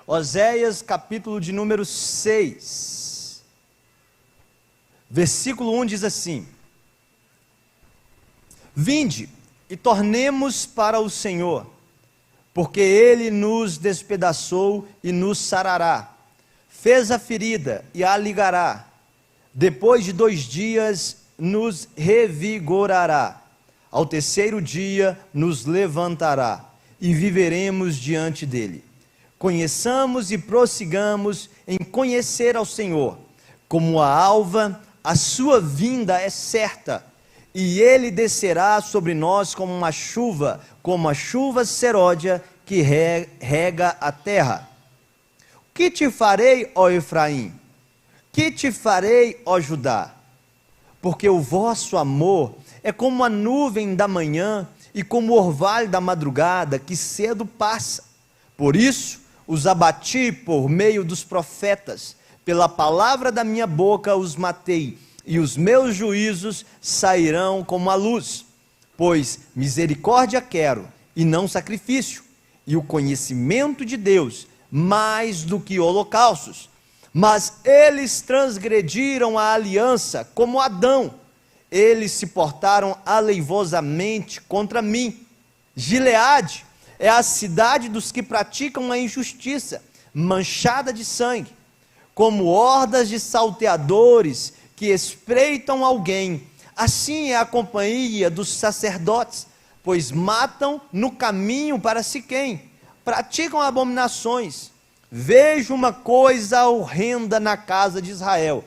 Oséias, capítulo de número 6, versículo 1 diz assim: Vinde e tornemos para o Senhor, porque Ele nos despedaçou e nos sarará, fez a ferida e a ligará, depois de 2 dias nos revigorará, ao terceiro dia nos levantará, e viveremos diante dEle. Conheçamos e prossigamos em conhecer ao Senhor. Como a alva, a sua vinda é certa, e Ele descerá sobre nós como a chuva seródia que rega a terra. Que te farei, ó Efraim? Que te farei, ó Judá? Porque o vosso amor é como a nuvem da manhã e como o orvalho da madrugada que cedo passa. Por isso os abati por meio dos profetas, pela palavra da minha boca os matei, e os meus juízos sairão como a luz. Pois misericórdia quero, e não sacrifício, e o conhecimento de Deus, mais do que holocaustos. Mas eles transgrediram a aliança, como Adão. Eles se portaram aleivosamente contra mim. Gileade é a cidade dos que praticam a injustiça, manchada de sangue, como hordas de salteadores que espreitam alguém. Assim é a companhia dos sacerdotes, pois matam no caminho para Siquém, praticam abominações. Vejo uma coisa horrenda na casa de Israel.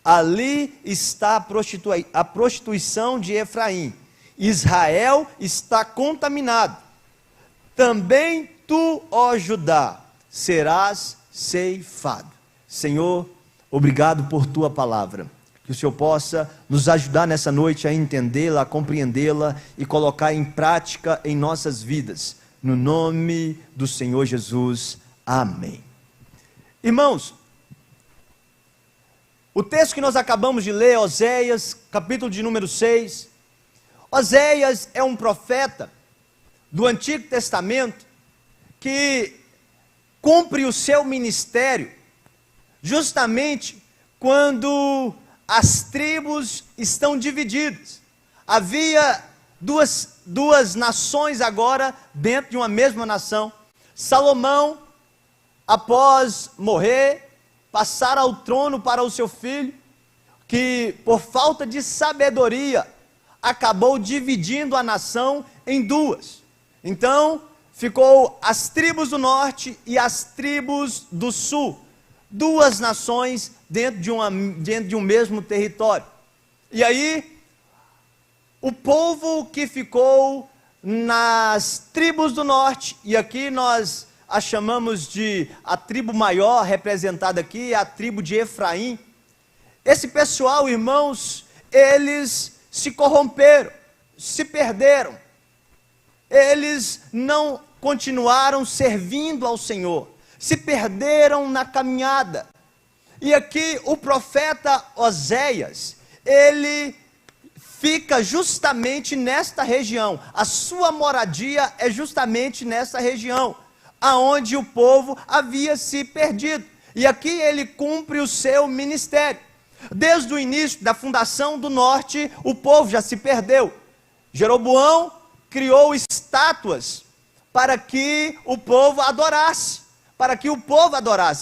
Ali está a prostituição de Efraim. Israel está contaminado. Também tu, ó Judá, serás ceifado. Senhor, obrigado por tua palavra. Que o Senhor possa nos ajudar nessa noite a entendê-la, a compreendê-la e colocar em prática em nossas vidas. No nome do Senhor Jesus. Amém. Irmãos, o texto que nós acabamos de ler, Oséias, capítulo de número 6. Oséias é um profeta do Antigo Testamento que cumpre o seu ministério justamente quando as tribos estão divididas. Havia duas nações agora dentro de uma mesma nação. Salomão, após morrer, passar ao trono para o seu filho, que por falta de sabedoria acabou dividindo a nação em duas. Então ficou as tribos do norte e as tribos do sul, duas nações dentro de um mesmo território. E aí o povo que ficou nas tribos do norte, e aqui nós a chamamos de a tribo maior, representada aqui, a tribo de Efraim. Esse pessoal, irmãos, eles se corromperam, se perderam. Eles não continuaram servindo ao Senhor, se perderam na caminhada. E aqui o profeta Oséias, ele fica justamente nesta região. A sua moradia é justamente nessa região, aonde o povo havia se perdido. E aqui ele cumpre o seu ministério. Desde o início da fundação do norte, o povo já se perdeu. Jeroboão criou estátuas para que o povo adorasse.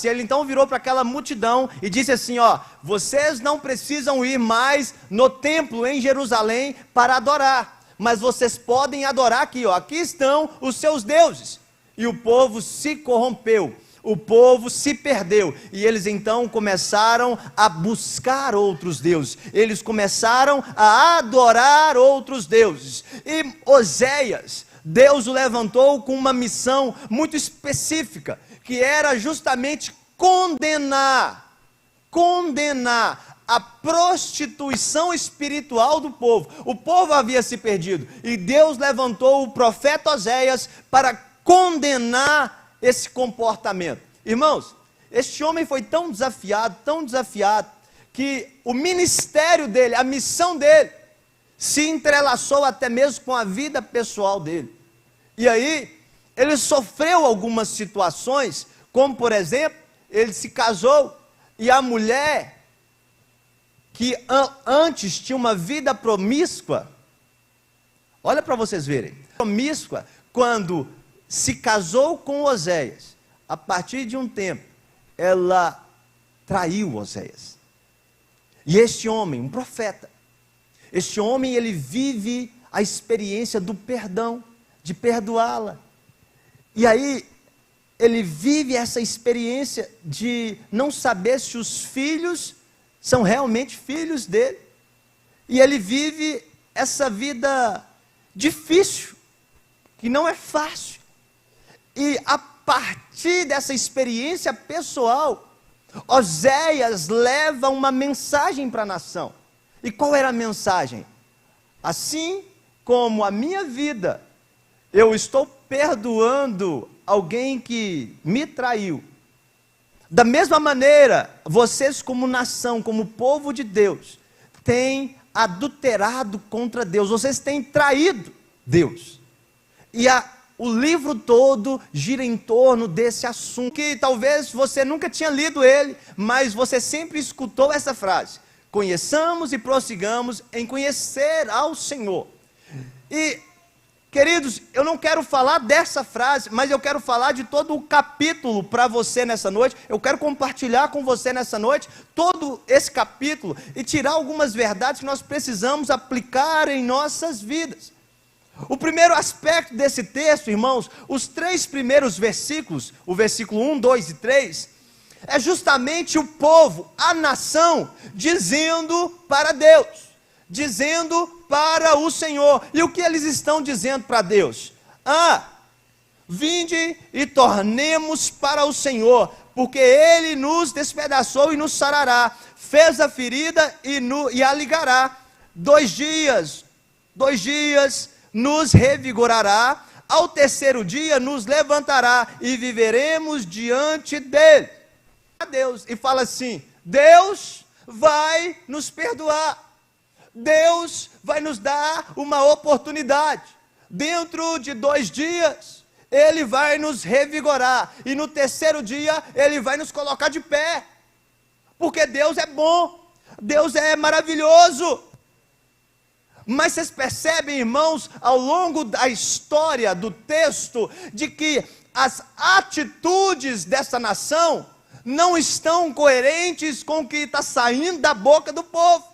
Ele então virou para aquela multidão e disse assim: vocês não precisam ir mais no templo em Jerusalém para adorar, mas vocês podem adorar aqui, aqui estão os seus deuses. E o povo se corrompeu, o povo se perdeu, e eles então começaram a buscar outros deuses, eles começaram a adorar outros deuses. E Oséias, Deus o levantou com uma missão muito específica, que era justamente condenar a prostituição espiritual do povo. O povo havia se perdido, e Deus levantou o profeta Oséias para condenar esse comportamento. Irmãos, este homem foi tão desafiado, que o ministério dele, a missão dele, se entrelaçou até mesmo com a vida pessoal dele. E aí, ele sofreu algumas situações Como, por exemplo, ele se casou e a mulher que antes tinha uma vida promíscua, olha para vocês verem, promíscua, quando se casou com Oséias, a partir de um tempo, ela traiu Oséias. E este homem, um profeta, este homem, ele vive a experiência do perdão, de perdoá-la. E aí, ele vive essa experiência de não saber se os filhos são realmente filhos dele. E ele vive essa vida difícil, que não é fácil. E a partir dessa experiência pessoal, Oséias leva uma mensagem para a nação. E qual era a mensagem? Assim como a minha vida, eu estou perdoando alguém que me traiu. Da mesma maneira, vocês como nação, como povo de Deus, têm adulterado contra Deus, vocês têm traído Deus. E o livro todo gira em torno desse assunto, que talvez você nunca tinha lido ele, mas você sempre escutou essa frase: conheçamos e prossigamos em conhecer ao Senhor. E, queridos, eu não quero falar dessa frase, mas eu quero falar de todo o capítulo para você nessa noite. Eu quero compartilhar com você nessa noite todo esse capítulo e tirar algumas verdades que nós precisamos aplicar em nossas vidas. O primeiro aspecto desse texto, irmãos, os 3 primeiros versículos, o versículo 1, 2 e 3, é justamente o povo, a nação, dizendo para Deus, dizendo para o Senhor. E o que eles estão dizendo para Deus? Vinde e tornemos para o Senhor, porque Ele nos despedaçou e nos sarará, fez a ferida e a ligará. 2 dias nos revigorará, ao 3º dia nos levantará e viveremos diante dele. A Deus, e fala assim: Deus vai nos perdoar, Deus vai nos dar uma oportunidade. Dentro de 2 dias, Ele vai nos revigorar, e no 3º dia, Ele vai nos colocar de pé, porque Deus é bom, Deus é maravilhoso. Mas vocês percebem, irmãos, ao longo da história do texto, de que as atitudes dessa nação não estão coerentes com o que está saindo da boca do povo.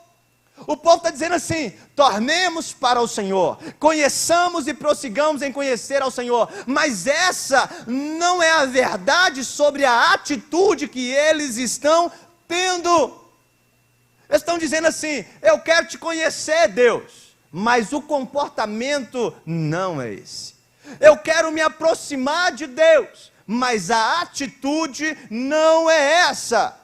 O povo está dizendo assim: tornemos para o Senhor, conheçamos e prossigamos em conhecer ao Senhor. Mas essa não é a verdade sobre a atitude que eles estão tendo. Eles estão dizendo assim: eu quero te conhecer, Deus, mas o comportamento não é esse. Eu quero me aproximar de Deus, mas a atitude não é essa.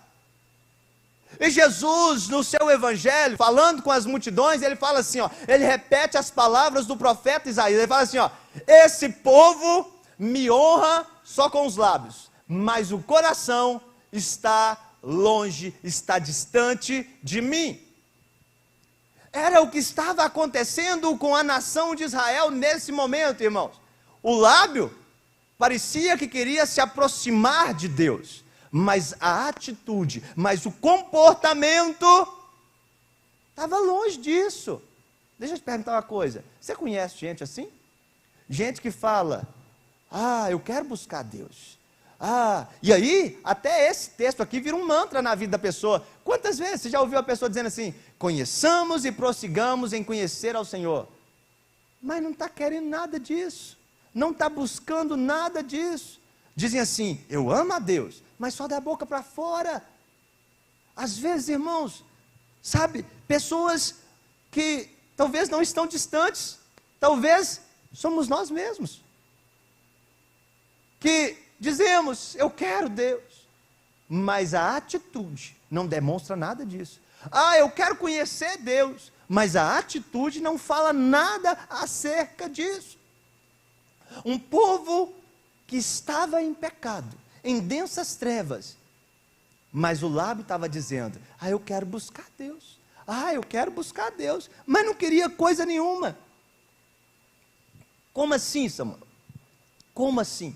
E Jesus, no seu evangelho, falando com as multidões, ele fala assim, ele repete as palavras do profeta Isaías. Ele fala assim, esse povo me honra só com os lábios, mas o coração está longe, está distante de mim. Era o que estava acontecendo com a nação de Israel nesse momento, irmãos. O lábio parecia que queria se aproximar de Deus, mas a atitude, mas o comportamento estava longe disso. Deixa eu te perguntar uma coisa: você conhece gente assim? Gente que fala, eu quero buscar Deus. E aí, até esse texto aqui vira um mantra na vida da pessoa. Quantas vezes você já ouviu a pessoa dizendo assim: conheçamos e prossigamos em conhecer ao Senhor? Mas não está querendo nada disso, não está buscando nada disso. Dizem assim: eu amo a Deus, mas só da boca para fora. Às vezes, irmãos, sabe, pessoas que talvez não estão distantes, talvez somos nós mesmos, que dizemos, eu quero Deus, mas a atitude não demonstra nada disso. Eu quero conhecer Deus, mas a atitude não fala nada acerca disso. Um povo que estava em pecado, em densas trevas, mas o lábio estava dizendo, eu quero buscar Deus, eu quero buscar Deus, mas não queria coisa nenhuma. Como assim, Samuel? Como assim?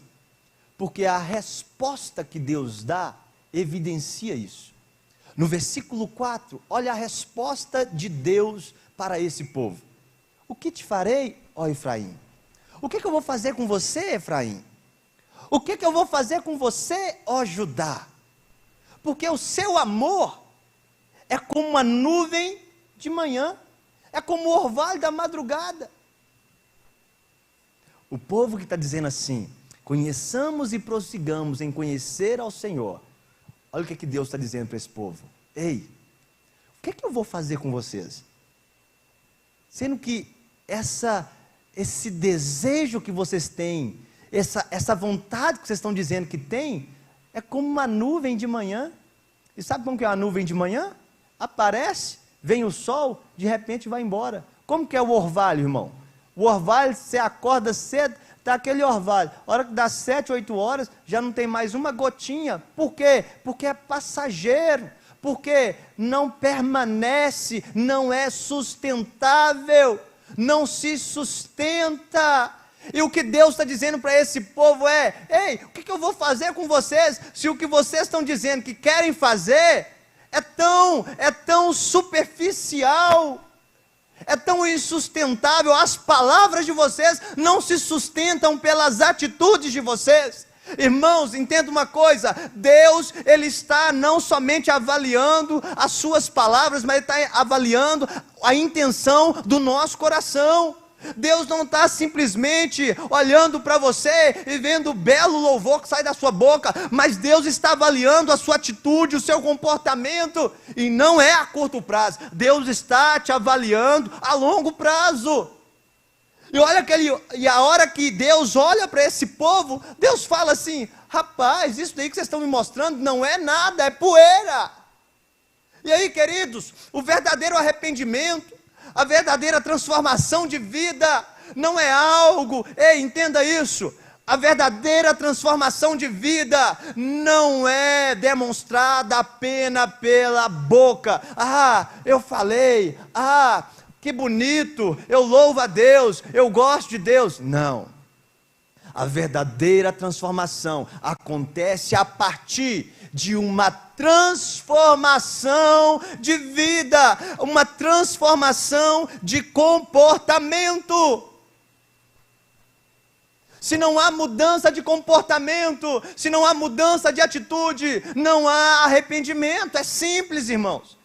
porque a resposta que Deus dá evidencia isso. No versículo 4, olha a resposta de Deus para esse povo. O que te farei, ó Efraim? O que eu vou fazer com você, Efraim? O que eu vou fazer com você, ó Judá? Porque o seu amor é como uma nuvem de manhã, é como o orvalho da madrugada. O povo que está dizendo assim, conheçamos e prossigamos em conhecer ao Senhor. Olha o que Deus está dizendo para esse povo. Ei, o que eu vou fazer com vocês? Sendo que esse desejo que vocês têm, essa vontade que vocês estão dizendo que tem, é como uma nuvem de manhã. E sabe como que é uma nuvem de manhã? Aparece, vem o sol, de repente vai embora. Como que é o orvalho, irmão? O orvalho, você acorda cedo, está aquele orvalho. A hora que dá 7, 8 horas, já não tem mais uma gotinha. Por quê? Porque é passageiro. Porque não permanece, não é sustentável, não se sustenta. E o que Deus está dizendo para esse povo é: ei, o que eu vou fazer com vocês, se o que vocês estão dizendo que querem fazer é tão superficial, é tão insustentável, as palavras de vocês não se sustentam pelas atitudes de vocês. Irmãos, entenda uma coisa, Deus, Ele está não somente avaliando as suas palavras, mas Ele está avaliando a intenção do nosso coração. Deus não está simplesmente olhando para você e vendo o belo louvor que sai da sua boca, mas Deus está avaliando a sua atitude, o seu comportamento, e não é a curto prazo, Deus está te avaliando a longo prazo. E a hora que Deus olha para esse povo, Deus fala assim: rapaz, isso daí que vocês estão me mostrando não é nada, é poeira. E aí, queridos, o verdadeiro arrependimento, a verdadeira transformação de vida, não é algo, ei, entenda isso, a verdadeira transformação de vida não é demonstrada apenas pela boca. Ah, eu falei, que bonito, eu louvo a Deus, eu gosto de Deus. Não, a verdadeira transformação acontece a partir de uma transformação de vida, uma transformação de comportamento. Se não há mudança de comportamento, se não há mudança de atitude, não há arrependimento. É simples, irmãos.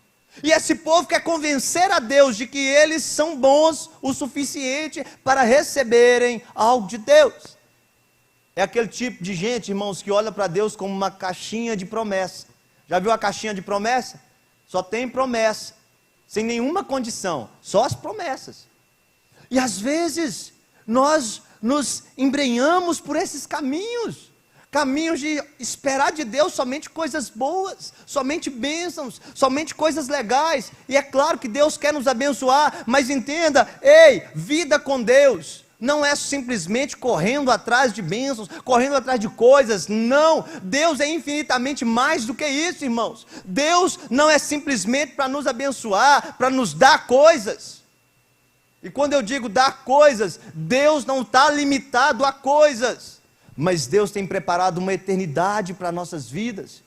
E esse povo quer convencer a Deus de que eles são bons o suficiente para receberem algo de Deus. É aquele tipo de gente, irmãos, que olha para Deus como uma caixinha de promessa. Já viu a caixinha de promessa? Só tem promessa, sem nenhuma condição, só as promessas. E às vezes nós nos embrenhamos por esses caminhos de esperar de Deus somente coisas boas, somente bênçãos, somente coisas legais. E é claro que Deus quer nos abençoar, mas entenda, ei, vida com Deus não é simplesmente correndo atrás de bênçãos, correndo atrás de coisas. Não, Deus é infinitamente mais do que isso, irmãos. Deus não é simplesmente para nos abençoar, para nos dar coisas. E quando eu digo dar coisas, Deus não está limitado a coisas, mas Deus tem preparado uma eternidade para nossas vidas.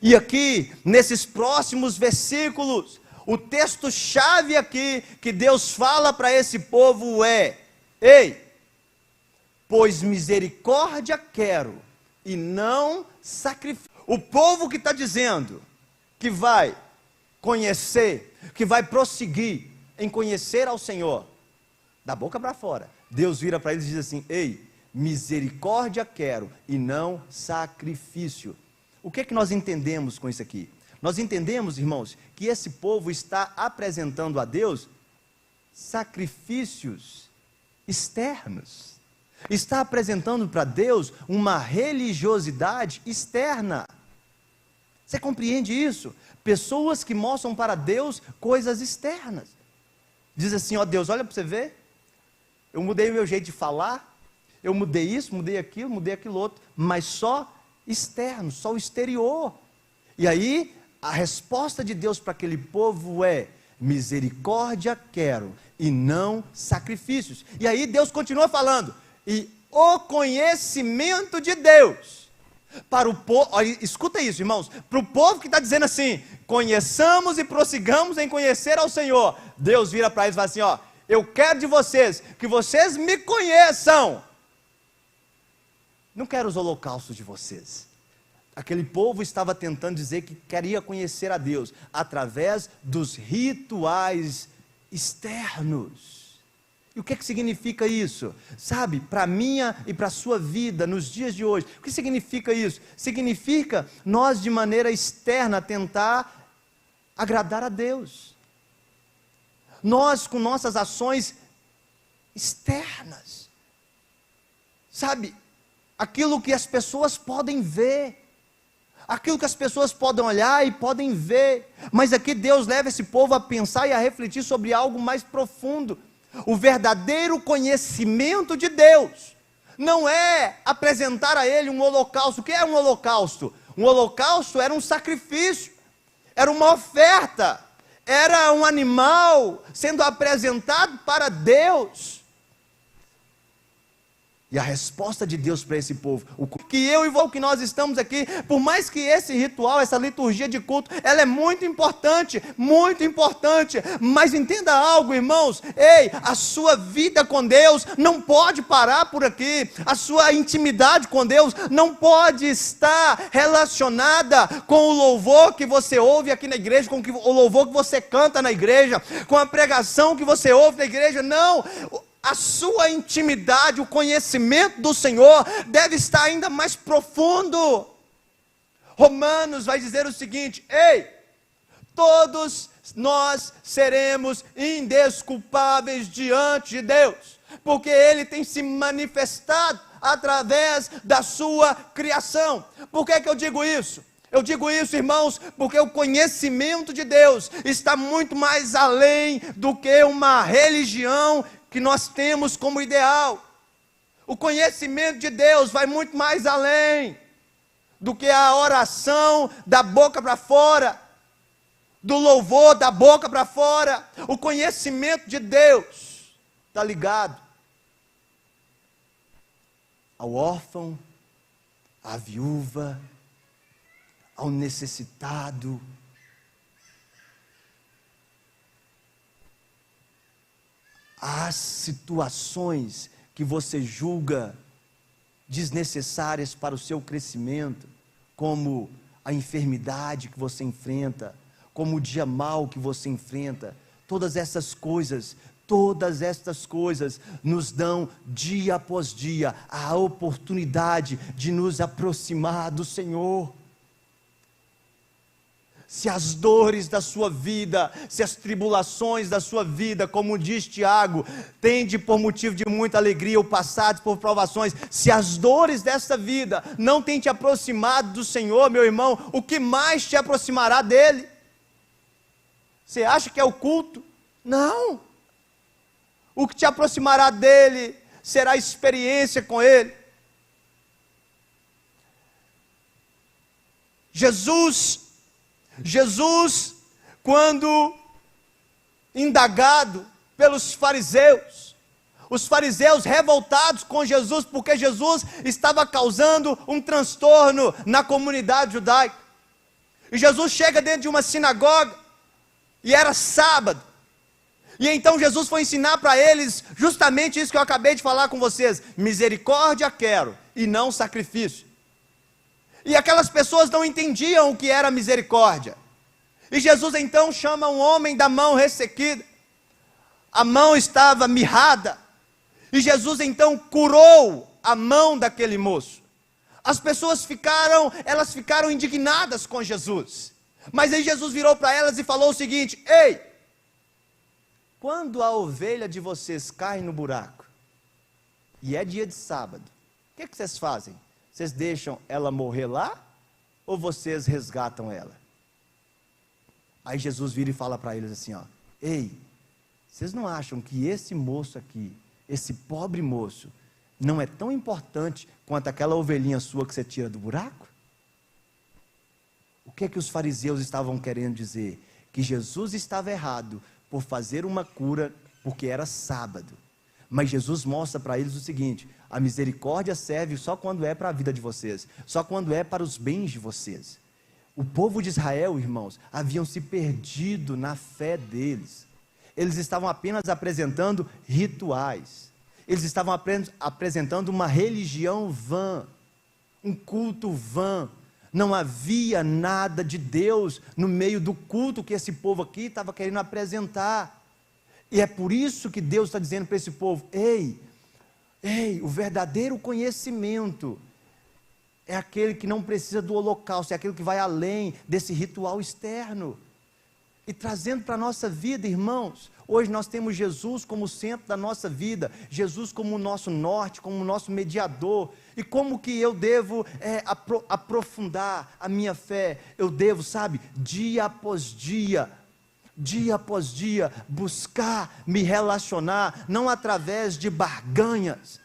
E aqui, nesses próximos versículos, o texto-chave aqui, que Deus fala para esse povo é: ei, pois misericórdia quero, e não sacrifício. O povo que está dizendo que vai conhecer, que vai prosseguir em conhecer ao Senhor, da boca para fora, Deus vira para eles e diz assim: ei, misericórdia quero e não sacrifício. O que é que nós entendemos com isso aqui? Nós entendemos, irmãos, que esse povo está apresentando a Deus sacrifícios externos. Está apresentando para Deus uma religiosidade externa. Você compreende isso? Pessoas que mostram para Deus coisas externas. Diz assim: ó Deus, olha para você ver, eu mudei o meu jeito de falar, eu mudei isso, mudei aquilo outro, mas só externo, só o exterior. E aí, a resposta de Deus para aquele povo é: misericórdia quero e não sacrifícios. E aí Deus continua falando: e o conhecimento de Deus. Para o povo, escuta isso, irmãos, para o povo que está dizendo assim, conheçamos e prossigamos em conhecer ao Senhor, Deus vira para eles e fala assim, ó, eu quero de vocês, que vocês me conheçam. Não quero os holocaustos de vocês. Aquele povo estava tentando dizer que queria conhecer a Deus através dos rituais externos. E o que significa isso? Sabe, para a minha e para a sua vida nos dias de hoje, o que significa isso? Significa nós de maneira externa tentar agradar a Deus. Nós com nossas ações externas. Sabe, aquilo que as pessoas podem ver. Aquilo que as pessoas podem olhar e podem ver, mas aqui Deus leva esse povo a pensar e a refletir sobre algo mais profundo. O verdadeiro conhecimento de Deus não é apresentar a Ele um holocausto. O que é um holocausto? Um holocausto era um sacrifício, era uma oferta, era um animal sendo apresentado para Deus. E a resposta de Deus para esse povo, o que eu e o que nós estamos aqui, por mais que esse ritual, essa liturgia de culto, ela é muito importante, mas entenda algo, irmãos, ei, a sua vida com Deus não pode parar por aqui, a sua intimidade com Deus não pode estar relacionada com o louvor que você ouve aqui na igreja, com o louvor que você canta na igreja, com a pregação que você ouve na igreja, não. A sua intimidade, o conhecimento do Senhor deve estar ainda mais profundo. Romanos vai dizer o seguinte, ei, todos nós seremos indesculpáveis diante de Deus, porque Ele tem se manifestado através da sua criação. Por que eu digo isso? Eu digo isso, irmãos, porque o conhecimento de Deus está muito mais além do que uma religião que nós temos como ideal. O conhecimento de Deus vai muito mais além do que a oração da boca para fora, do louvor da boca para fora. O conhecimento de Deus está ligado ao órfão, à viúva, ao necessitado. As situações que você julga desnecessárias para o seu crescimento, como a enfermidade que você enfrenta, como o dia mau que você enfrenta, todas estas coisas nos dão dia após dia a oportunidade de nos aproximar do Senhor. Se as dores da sua vida, se as tribulações da sua vida, como diz Tiago, tende por motivo de muita alegria ou passados por provações, se as dores dessa vida não têm te aproximado do Senhor, meu irmão, o que mais te aproximará dele? Você acha que é o culto? Não. O que te aproximará dele será a experiência com ele. Jesus, quando indagado pelos fariseus, os fariseus revoltados com Jesus, porque Jesus estava causando um transtorno na comunidade judaica, e Jesus chega dentro de uma sinagoga, e era sábado, e então Jesus foi ensinar para eles, justamente isso que eu acabei de falar com vocês, misericórdia quero, e não sacrifício. E aquelas pessoas não entendiam o que era misericórdia. E Jesus então chama um homem da mão ressequida. A mão estava mirrada. E Jesus então curou a mão daquele moço. As pessoas ficaram indignadas com Jesus. Mas aí Jesus virou para elas e falou o seguinte: ei, quando a ovelha de vocês cai no buraco, e é dia de sábado, o que vocês fazem? Vocês deixam ela morrer lá? Ou vocês resgatam ela? Aí Jesus vira e fala para eles assim, ó: ei, vocês não acham que esse moço aqui, esse pobre moço, não é tão importante quanto aquela ovelhinha sua que você tira do buraco? O que é que os fariseus estavam querendo dizer? Que Jesus estava errado por fazer uma cura porque era sábado. Mas Jesus mostra para eles o seguinte: a misericórdia serve só quando é para a vida de vocês, só quando é para os bens de vocês. O povo de Israel, irmãos, haviam se perdido na fé deles. Eles estavam apenas apresentando rituais. Eles estavam apresentando uma religião vã, um culto vã. Não havia nada de Deus no meio do culto que esse povo aqui estava querendo apresentar. E é por isso que Deus está dizendo para esse povo: ei, o verdadeiro conhecimento é aquele que não precisa do holocausto, é aquele que vai além desse ritual externo. E trazendo para a nossa vida, irmãos, hoje nós temos Jesus como centro da nossa vida, Jesus como o nosso norte, como o nosso mediador. E como que eu devo aprofundar a minha fé? Eu devo, dia após dia, buscar me relacionar, não através de barganhas,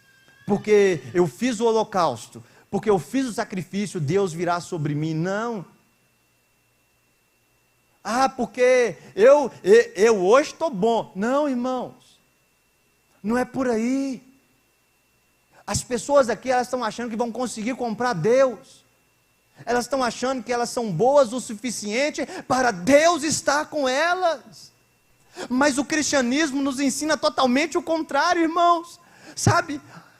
porque eu fiz o holocausto, porque eu fiz o sacrifício, Deus virá sobre mim. Não. Porque eu hoje estou bom. Não, irmãos, não é por aí. As pessoas aqui, elas estão achando que vão conseguir comprar Deus. Elas estão achando que elas são boas o suficiente para Deus estar com elas. Mas o cristianismo nos ensina totalmente o contrário, irmãos.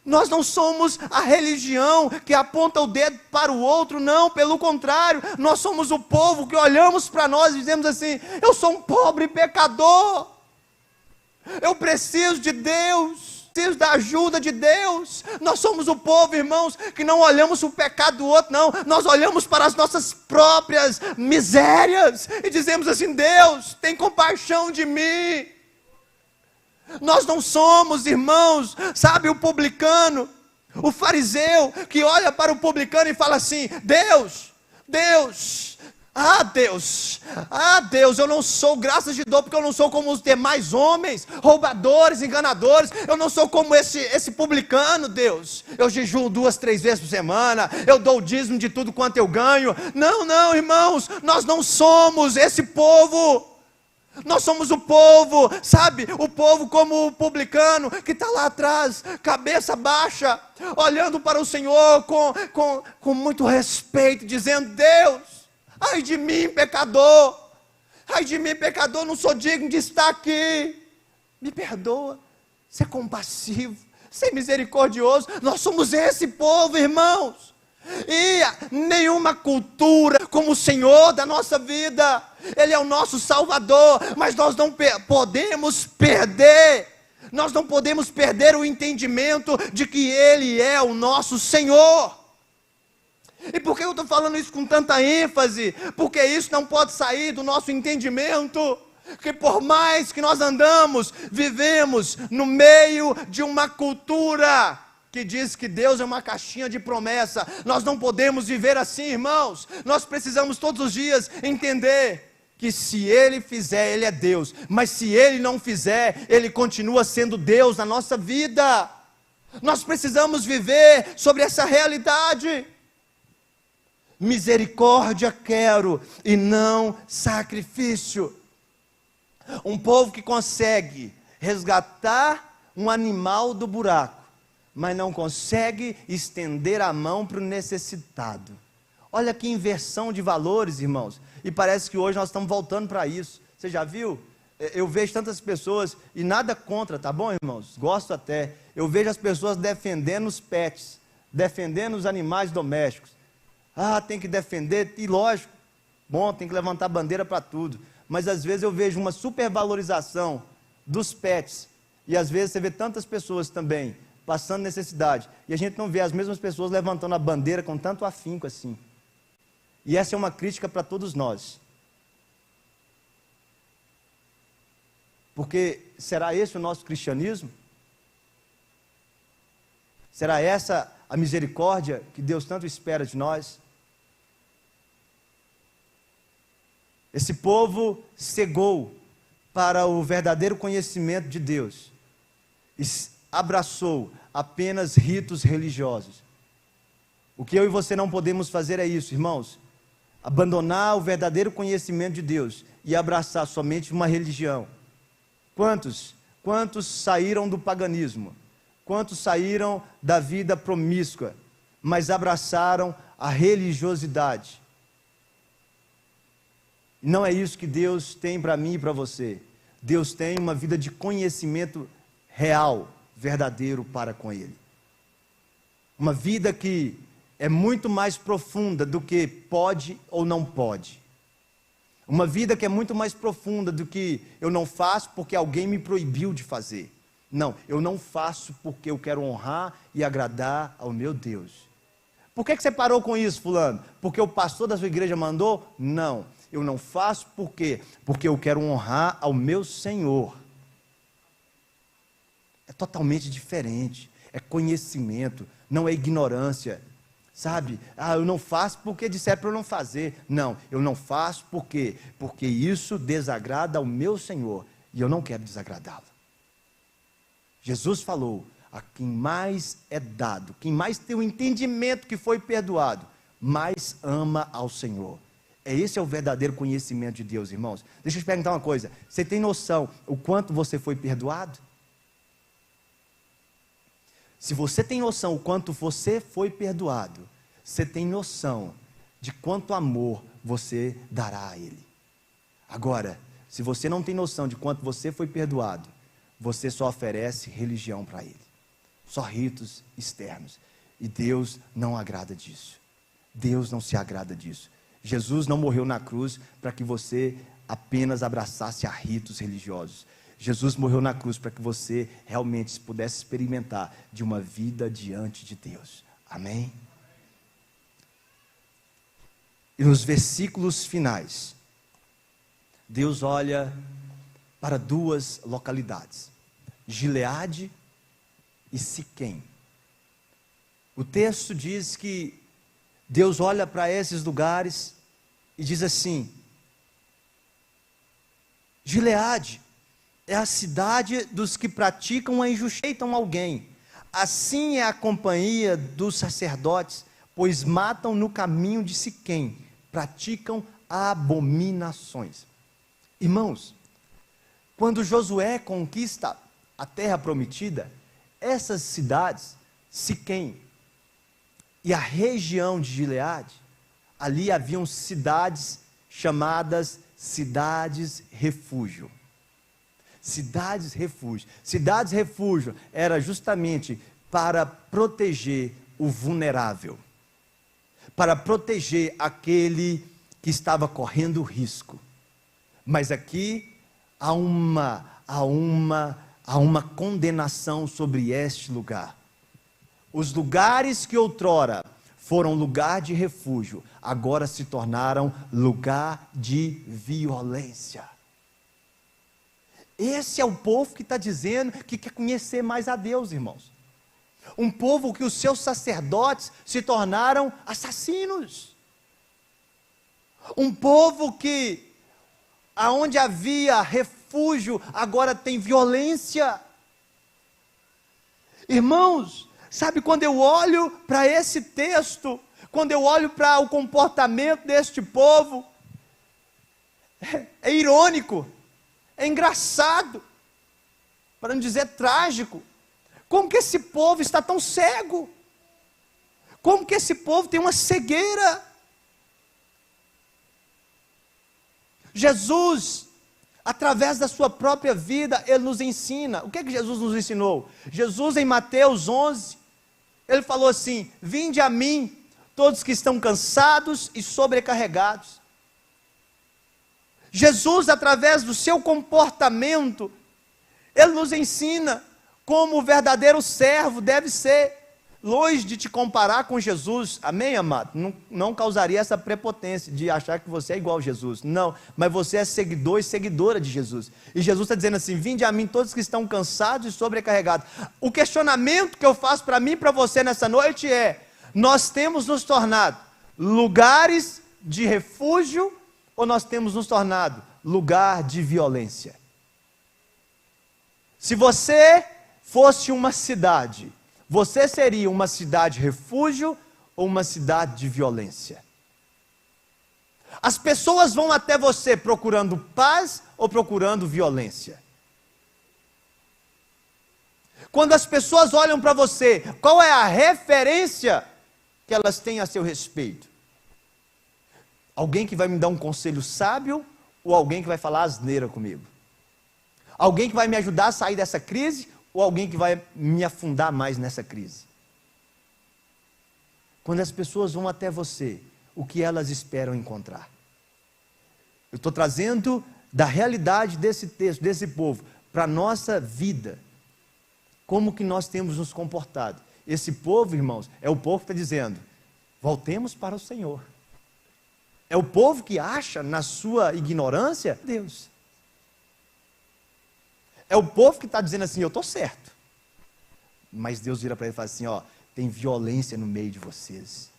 Nós não somos a religião que aponta o dedo para o outro, não, pelo contrário, nós somos o povo que olhamos para nós e dizemos assim: eu sou um pobre pecador, eu preciso de Deus, preciso da ajuda de Deus. Nós somos o povo, irmãos, que não olhamos o pecado do outro, não, nós olhamos para as nossas próprias misérias e dizemos assim: Deus, tem compaixão de mim. Nós não somos, irmãos, o publicano, o fariseu, que olha para o publicano e fala assim: Deus, eu não sou, graças te dou, porque eu não sou como os demais homens, roubadores, enganadores, eu não sou como esse publicano, Deus, eu jejuo 2, 3 vezes por semana, eu dou o dízimo de tudo quanto eu ganho. Não, irmãos, nós não somos esse povo. Nós somos o povo, o povo como o publicano, que está lá atrás, cabeça baixa, olhando para o Senhor com muito respeito, dizendo: Deus, ai de mim pecador, não sou digno de estar aqui, me perdoa. Ser compassivo, ser misericordioso. Nós somos esse povo, irmãos. E nenhuma cultura como o Senhor da nossa vida. Ele é o nosso Salvador, mas nós não podemos perder o entendimento de que Ele é o nosso Senhor. E por que eu estou falando isso com tanta ênfase? Porque isso não pode sair do nosso entendimento, que por mais que nós vivemos no meio de uma cultura que diz que Deus é uma caixinha de promessa. Nós não podemos viver assim, irmãos. Nós precisamos todos os dias entender que se Ele fizer, Ele é Deus, mas se Ele não fizer, Ele continua sendo Deus na nossa vida. Nós precisamos viver sobre essa realidade. Misericórdia quero e não sacrifício. Um povo que consegue resgatar um animal do buraco, mas não consegue estender a mão para o necessitado. Olha que inversão de valores, irmãos. E parece que hoje nós estamos voltando para isso. Você já viu? Eu vejo tantas pessoas, e nada contra, tá bom, irmãos? Gosto até. Eu vejo as pessoas defendendo os pets, defendendo os animais domésticos. Tem que defender, e lógico, bom, tem que levantar bandeira para tudo. Mas às vezes eu vejo uma supervalorização dos pets. E às vezes você vê tantas pessoas também passando necessidade, e a gente não vê as mesmas pessoas levantando a bandeira com tanto afinco assim. E essa é uma crítica para todos nós. Porque será esse o nosso cristianismo? Será essa a misericórdia que Deus tanto espera de nós? Esse povo cegou para o verdadeiro conhecimento de Deus e abraçou apenas ritos religiosos. O que eu e você não podemos fazer é isso, irmãos: abandonar o verdadeiro conhecimento de Deus e abraçar somente uma religião. Quantos Quantos saíram do paganismo? Quantos saíram da vida promíscua, mas abraçaram a religiosidade? Não é isso que Deus tem para mim e para você. Deus tem uma vida de conhecimento real, verdadeiro para com Ele. Uma vida que é muito mais profunda do que pode ou não pode. Uma vida que é muito mais profunda do que eu não faço porque alguém me proibiu de fazer. Não, eu não faço porque eu quero honrar e agradar ao meu Deus. Por que você parou com isso, fulano? Porque o pastor da sua igreja mandou? Não, eu não faço por quê? Porque eu quero honrar ao meu Senhor. É totalmente diferente, é conhecimento, não é ignorância. Sabe, eu não faço porque disseram para eu não fazer. Não, eu não faço porque isso desagrada ao meu Senhor e eu não quero desagradá-lo. Jesus falou: a quem mais é dado, quem mais tem o entendimento que foi perdoado, mais ama ao Senhor. Esse é o verdadeiro conhecimento de Deus, irmãos. Deixa eu te perguntar uma coisa: você tem noção o quanto você foi perdoado? Se você tem noção o quanto você foi perdoado, você tem noção de quanto amor você dará a Ele. Agora, se você não tem noção de quanto você foi perdoado, você só oferece religião para Ele, só ritos externos, e Deus não agrada disso. Deus não se agrada disso. Jesus não morreu na cruz para que você apenas abraçasse a ritos religiosos. Jesus morreu na cruz para que você realmente pudesse experimentar de uma vida diante de Deus. Amém? E nos versículos finais, Deus olha para duas localidades: Gileade e Siquém. O texto diz que Deus olha para esses lugares e diz assim: Gileade é a cidade dos que praticam a injustiça, rejeitam alguém. Assim é a companhia dos sacerdotes, pois matam no caminho de Siquém, praticam abominações. Irmãos, quando Josué conquista a terra prometida, essas cidades, Siquém e a região de Gileade, ali haviam cidades chamadas cidades refúgio. Cidades refúgio. Cidades refúgio era justamente para proteger o vulnerável, para proteger aquele que estava correndo risco. Mas aqui há uma condenação sobre este lugar. Os lugares que outrora foram lugar de refúgio, agora se tornaram lugar de violência. Esse é o povo que está dizendo que quer conhecer mais a Deus, irmãos. Um povo que os seus sacerdotes se tornaram assassinos. Um povo que, aonde havia refúgio, agora tem violência. Irmãos, sabe, quando eu olho para esse texto, quando eu olho para o comportamento deste povo, é irônico. É engraçado, para não dizer trágico. Como que esse povo está tão cego? Como que esse povo tem uma cegueira? Jesus, através da sua própria vida, Ele nos ensina. O que é que Jesus nos ensinou? Jesus, em Mateus 11, Ele falou assim: vinde a mim, todos que estão cansados e sobrecarregados. Jesus, através do seu comportamento, Ele nos ensina como o verdadeiro servo deve ser. Longe de te comparar com Jesus, amém, amado? Não causaria essa prepotência de achar que você é igual a Jesus, não, mas você é seguidor e seguidora de Jesus, e Jesus está dizendo assim: vinde a mim todos que estão cansados e sobrecarregados. O questionamento que eu faço para mim e para você nessa noite é: nós temos nos tornado lugares de refúgio, ou nós temos nos tornado lugar de violência? Se você fosse uma cidade, você seria uma cidade refúgio ou uma cidade de violência? As pessoas vão até você procurando paz ou procurando violência? Quando as pessoas olham para você, qual é a referência que elas têm a seu respeito? Alguém que vai me dar um conselho sábio ou alguém que vai falar asneira comigo? Alguém que vai me ajudar a sair dessa crise ou alguém que vai me afundar mais nessa crise? Quando as pessoas vão até você, o que elas esperam encontrar? Eu estou trazendo da realidade desse texto, desse povo, para a nossa vida. Como que nós temos nos comportado? Esse povo, irmãos, é o povo que está dizendo, voltemos para o Senhor. É o povo que acha, na sua ignorância, Deus. É o povo que está dizendo assim, eu estou certo. Mas Deus vira para ele e fala assim, ó, tem violência no meio de vocês.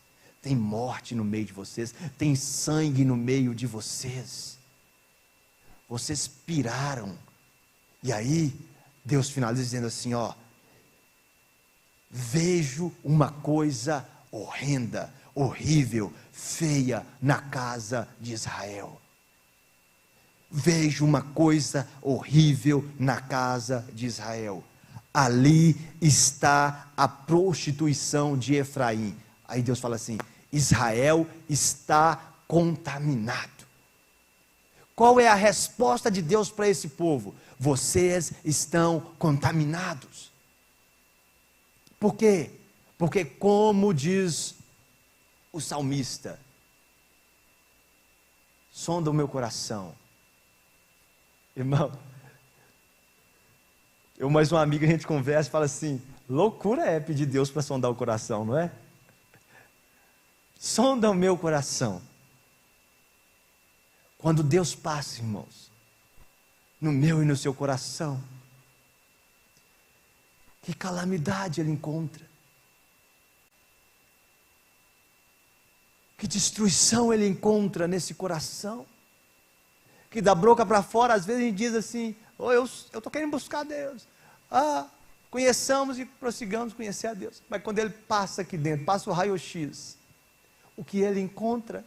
Tem morte no meio de vocês. Tem sangue no meio de vocês. Vocês piraram. E aí, Deus finaliza dizendo assim, ó, vejo uma coisa horrenda, horrível, feia na casa de Israel. Vejo uma coisa horrível na casa de Israel. Ali está a prostituição de Efraim. Aí Deus fala assim, Israel está contaminado. Qual é a resposta de Deus para esse povo? Vocês estão contaminados. Por quê? Porque como diz o salmista, sonda o meu coração. Irmão, eu mais uma amiga, a gente conversa e fala assim, loucura é pedir Deus para sondar o coração, não é? Sonda o meu coração. Quando Deus passa, irmãos, no meu e no seu coração, que calamidade Ele encontra, que destruição Ele encontra nesse coração, que da boca para fora, às vezes a gente diz assim, oh, eu estou querendo buscar Deus, conheçamos e prossigamos conhecer a Deus, mas quando Ele passa aqui dentro, passa o raio-x, o que Ele encontra,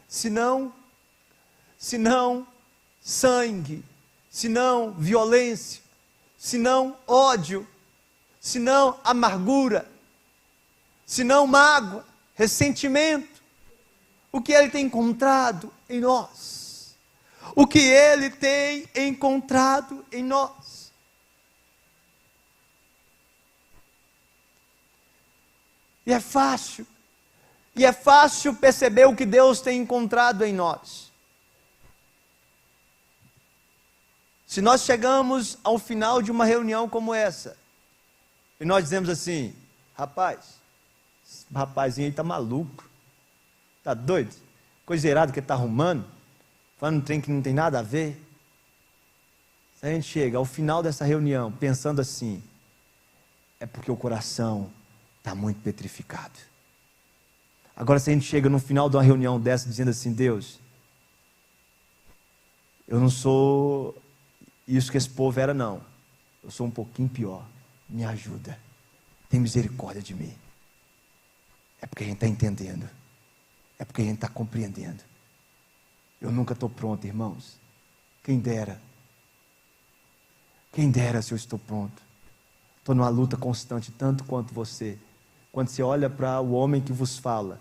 se não sangue, se não violência, se não ódio, se não amargura, se não mágoa, ressentimento, o que Ele tem encontrado em nós, o que Ele tem encontrado em nós. E é fácil perceber o que Deus tem encontrado em nós. Se nós chegamos ao final de uma reunião como essa, e nós dizemos assim, rapaz, esse rapazinho aí está maluco, está doido, coisa errada que ele está arrumando, falando um trem que não tem nada a ver. Se a gente chega ao final dessa reunião pensando assim, é porque o coração está muito petrificado. Agora, se a gente chega no final de uma reunião dessa dizendo assim, Deus, eu não sou isso que esse povo era, não. Eu sou um pouquinho pior. Me ajuda. Tem misericórdia de mim. É porque a gente está entendendo. É porque a gente está compreendendo. Eu nunca estou pronto, irmãos. Quem dera. Quem dera se eu estou pronto. Estou numa luta constante, tanto quanto você. Quando você olha para o homem que vos fala,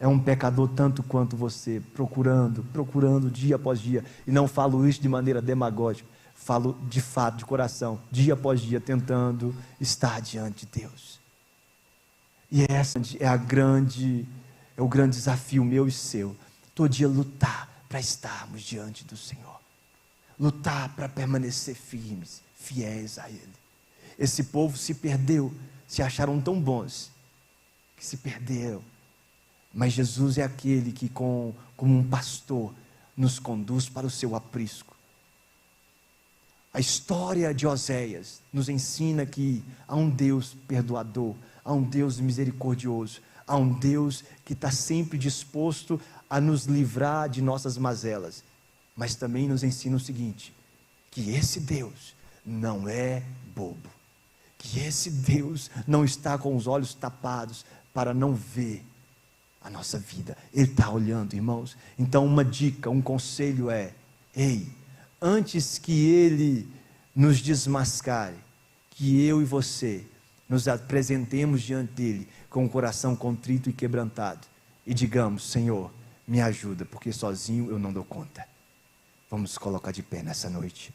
é um pecador tanto quanto você, procurando dia após dia. E não falo isso de maneira demagógica. Falo de fato, de coração, dia após dia, tentando estar diante de Deus. E essa é o grande desafio meu e seu. Todo dia lutar para estarmos diante do Senhor. Lutar para permanecer firmes, fiéis a Ele. Esse povo se perdeu, se acharam tão bons, que se perderam. Mas Jesus é aquele que, como um pastor, nos conduz para o seu aprisco. A história de Oséias nos ensina que há um Deus perdoador, há um Deus misericordioso, há um Deus que está sempre disposto a nos livrar de nossas mazelas. Mas também nos ensina o seguinte, que esse Deus não é bobo, que esse Deus não está com os olhos tapados para não ver a nossa vida. Ele está olhando, irmãos. Então uma dica, um conselho é, ei, antes que Ele nos desmascare, que eu e você nos apresentemos diante dele com o coração contrito e quebrantado e digamos: Senhor, me ajuda, porque sozinho eu não dou conta. Vamos colocar de pé nessa noite.